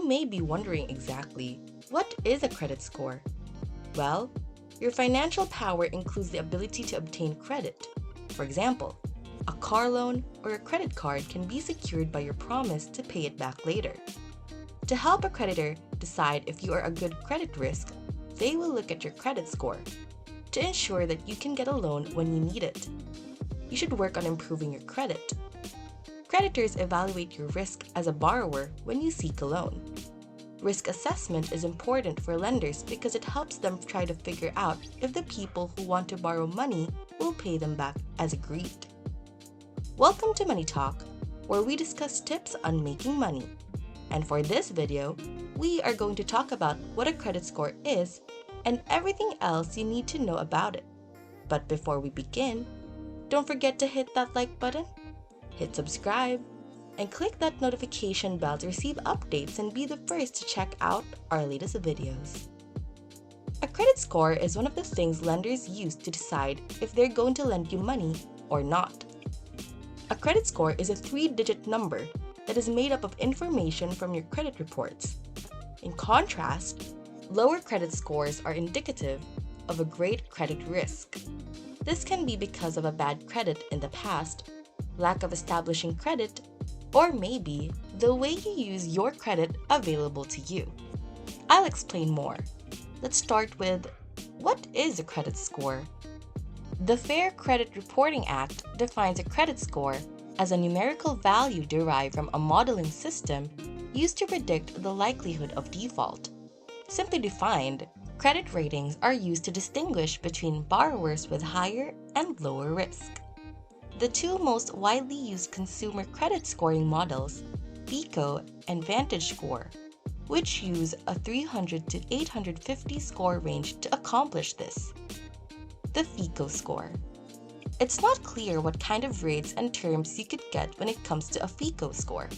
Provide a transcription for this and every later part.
may be wondering exactly, what is a credit score? Well, your financial power includes the ability to obtain credit. For example, a car loan or a credit card can be secured by your promise to pay it back later. To help a creditor decide if you are a good credit risk, they will look at your credit score to ensure that you can get a loan when you need it. You should work on improving your credit. Creditors evaluate your risk as a borrower when you seek a loan. Risk assessment is important for lenders because it helps them try to figure out if the people who want to borrow money will pay them back as agreed. Welcome to Money Talk, where we discuss tips on making money. And for this video, we are going to talk about what a credit score is and everything else you need to know about it. But before we begin, don't forget to hit that like button, hit subscribe, and click that notification bell to receive updates and be the first to check out our latest videos. A credit score is one of the things lenders use to decide if they're going to lend you money or not. A credit score is a 3-digit number that is made up of information from your credit reports. In contrast, lower credit scores are indicative of a great credit risk. This can be because of a bad credit in the past, lack of establishing credit, or maybe the way you use your credit available to you. I'll explain more. Let's start with, what is a credit score? The Fair Credit Reporting Act defines a credit score as a numerical value derived from a modeling system used to predict the likelihood of default. Simply defined, credit ratings are used to distinguish between borrowers with higher and lower risk. The two most widely used consumer credit scoring models, FICO and VantageScore, which use a 300 to 850 score range to accomplish this. The FICO score. It's not clear what kind of rates and terms you could get when it comes to a FICO score.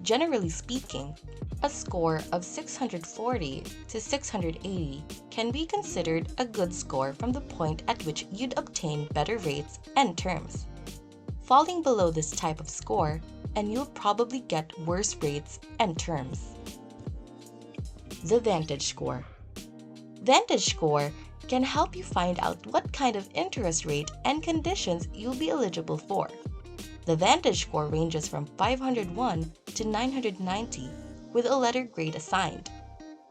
Generally speaking, a score of 640 to 680 can be considered a good score from the point at which you'd obtain better rates and terms. Falling below this type of score, and you'll probably get worse rates and terms. The VantageScore. VantageScore can help you find out what kind of interest rate and conditions you'll be eligible for. The VantageScore ranges from 501 to 990 with a letter grade assigned,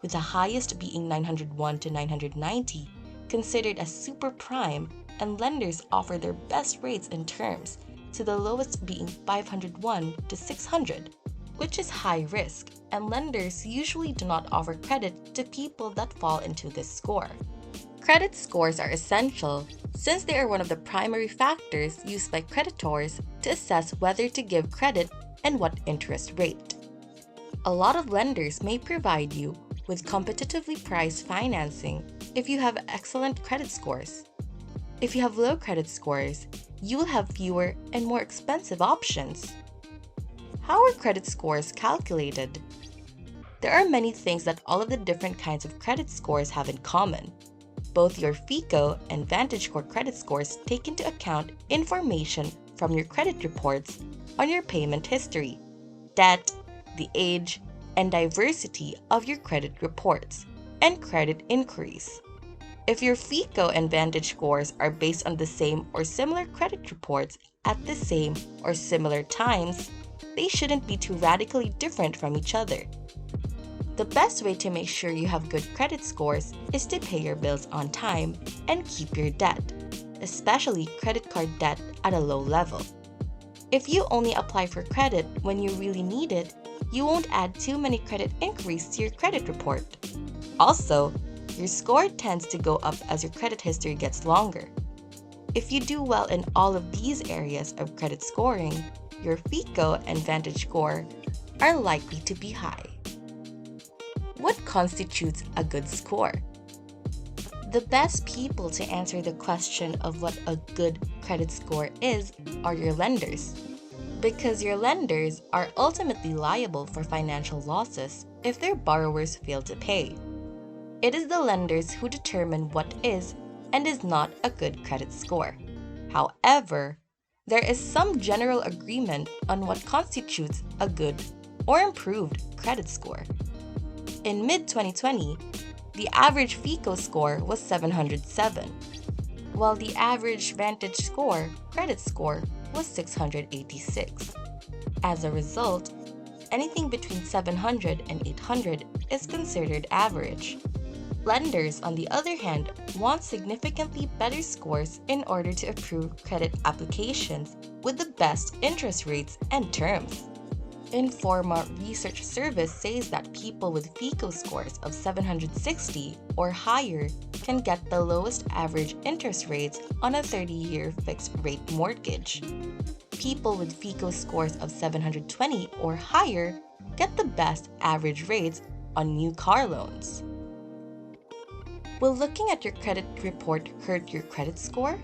with the highest being 901 to 990 considered as super prime, and lenders offer their best rates and terms, to the lowest being 501 to 600, which is high risk, and lenders usually do not offer credit to people that fall into this score. Credit scores are essential since they are one of the primary factors used by creditors to assess whether to give credit and what interest rate. A lot of lenders may provide you with competitively priced financing if you have excellent credit scores. If you have low credit scores, you will have fewer and more expensive options. How are credit scores calculated? There are many things that all of the different kinds of credit scores have in common. Both your FICO and VantageScore credit scores take into account information from your credit reports on your payment history, debt, the age, and diversity of your credit reports, and credit inquiries. If your FICO and Vantage scores are based on the same or similar credit reports at the same or similar times, they shouldn't be too radically different from each other. The best way to make sure you have good credit scores is to pay your bills on time and keep your debt, especially credit card debt, at a low level. If you only apply for credit when you really need it, you won't add too many credit inquiries to your credit report. Also, your score tends to go up as your credit history gets longer. If you do well in all of these areas of credit scoring, your FICO and Vantage score are likely to be high. What constitutes a good score? The best people to answer the question of what a good credit score is are your lenders, because your lenders are ultimately liable for financial losses if their borrowers fail to pay. It is the lenders who determine what is and is not a good credit score. However, there is some general agreement on what constitutes a good or improved credit score. In mid-2020, the average FICO score was 707, while the average Vantage credit score was 686. As a result, anything between 700 and 800 is considered average. Lenders, on the other hand, want significantly better scores in order to approve credit applications with the best interest rates and terms. Informa Research Service says that people with FICO scores of 760 or higher can get the lowest average interest rates on a 30-year fixed-rate mortgage. People with FICO scores of 720 or higher get the best average rates on new car loans. Will looking at your credit report hurt your credit score?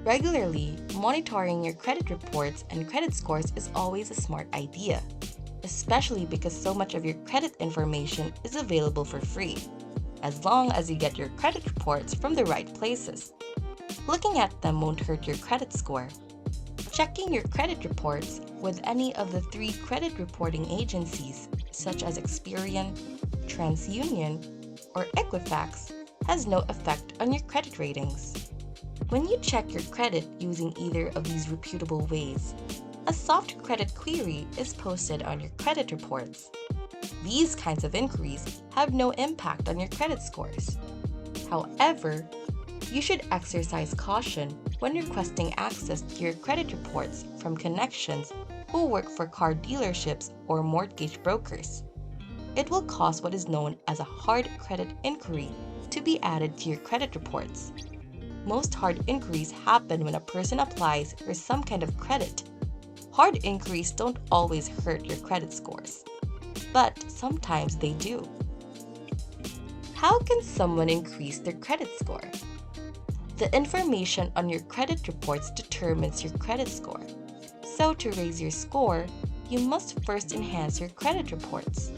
Regularly monitoring your credit reports and credit scores is always a smart idea, especially because so much of your credit information is available for free, as long as you get your credit reports from the right places. Looking at them won't hurt your credit score. Checking your credit reports with any of the 3 credit reporting agencies, such as Experian, TransUnion, or Equifax, has no effect on your credit ratings. When you check your credit using either of these reputable ways, a soft credit query is posted on your credit reports. These kinds of inquiries have no impact on your credit scores. However, you should exercise caution when requesting access to your credit reports from connections who work for car dealerships or mortgage brokers. It will cause what is known as a hard credit inquiry to be added to your credit reports. Most hard inquiries happen when a person applies for some kind of credit. Hard inquiries don't always hurt your credit scores, but sometimes they do. How can someone increase their credit score? The information on your credit reports determines your credit score. So to raise your score, you must first enhance your credit reports.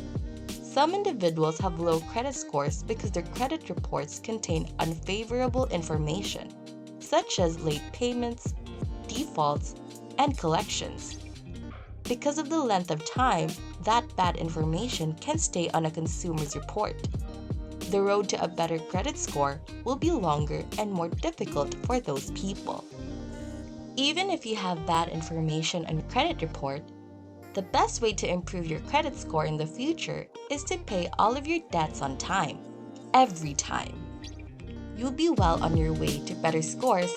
Some individuals have low credit scores because their credit reports contain unfavorable information, such as late payments, defaults, and collections. Because of the length of time that bad information can stay on a consumer's report, the road to a better credit score will be longer and more difficult for those people. Even if you have bad information on your credit report, the best way to improve your credit score in the future is to pay all of your debts on time, every time. You'll be well on your way to better scores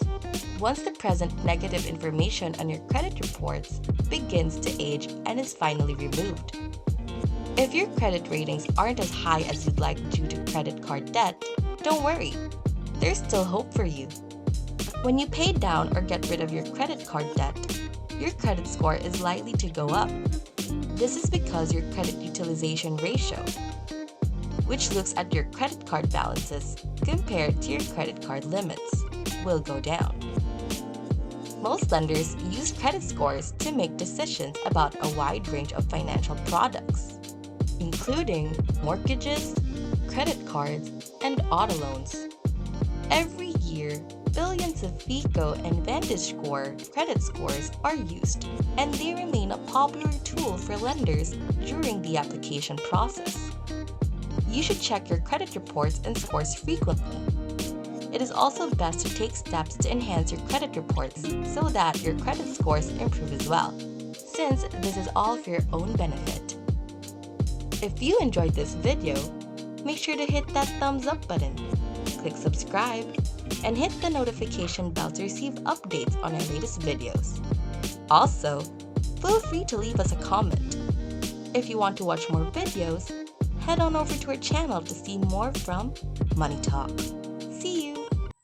once the present negative information on your credit reports begins to age and is finally removed. If your credit ratings aren't as high as you'd like due to credit card debt, don't worry, there's still hope for you. When you pay down or get rid of your credit card debt, your credit score is likely to go up. This is because your credit utilization ratio, which looks at your credit card balances compared to your credit card limits, will go down. Most lenders use credit scores to make decisions about a wide range of financial products, including mortgages, credit cards, and auto loans. Every year, billions of FICO and VantageScore credit scores are used, and they remain a popular tool for lenders during the application process. You should check your credit reports and scores frequently. It is also best to take steps to enhance your credit reports so that your credit scores improve as well, since this is all for your own benefit. If you enjoyed this video, make sure to hit that thumbs up button, click subscribe, and hit the notification bell to receive updates on our latest videos. Also, feel free to leave us a comment. If you want to watch more videos, head on over to our channel to see more from Money Talk. See you!